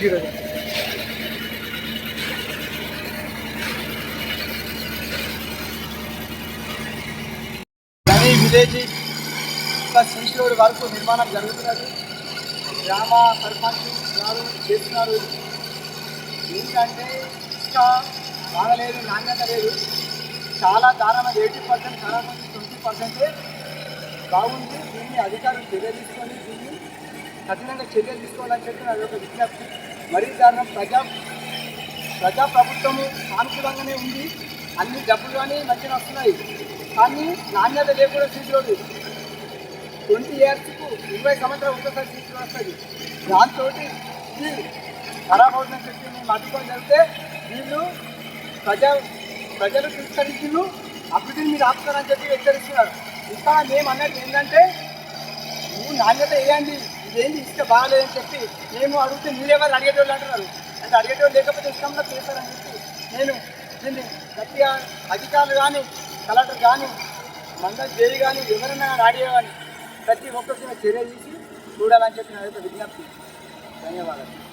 Village CC road వరకు నిర్మాణం జరుగుతున్నది. గ్రామ సర్పంచ్ గారు చేస్తున్నారు. ఏంటంటే ఇంకా బాగలేదు, నాణ్యత లేదు, చాలా దారుణంగా 80% చాలా మంది 20% బాగుంది. దీన్ని అధికారులు చర్య తీసుకొని దీన్ని కఠినంగా చర్యలు తీసుకోవాలని చెప్పి అది ఒక విజ్ఞప్తి. మరీ దారుణం. ప్రజాప్రభుత్వము సానుకూలంగానే ఉంది, అన్ని డబ్బులు కానీ మంచిగా వస్తున్నాయి, కానీ నాణ్యత లేకుండా సీసీ రోడ్డు 20 yearsకు 20 సంవత్సరాలు ఒక్కసారి సీసీ రోడ్ వస్తుంది. దాంతో ఇది ఖరాబ్ అవుతుందని చెప్పి మేము అడ్డుకొని జరిగితే వీళ్ళు ప్రజలు తిరస్కరించులు అభివృద్ధిని మీరు ఆపుతారని చెప్పి హెచ్చరిస్తున్నారు. ఇంకా మేము అన్నట్టు ఏంటంటే నువ్వు నాణ్యత వేయండి, ఇదేంటి ఇసుక బాగాలేదని చెప్పి మేము అడిగితే మీరెవరు అడిగేటోళ్ళు అంటున్నారు. అంటే అడిగేటోళ్ళు లేకపోతే ఇష్టంలో చేస్తారని చెప్పి నేను దీన్ని గట్టిగా అధికారులు కానీ కలెక్టర్ కానీ మండలి జేఈ కానీ ఎవరైనా ఆడియో కానీ ప్రతి ఒక్కరికి చర్య తీసి చూడాలని చెప్పి నా యొక్క విజ్ఞప్తి. ధన్యవాదాలు.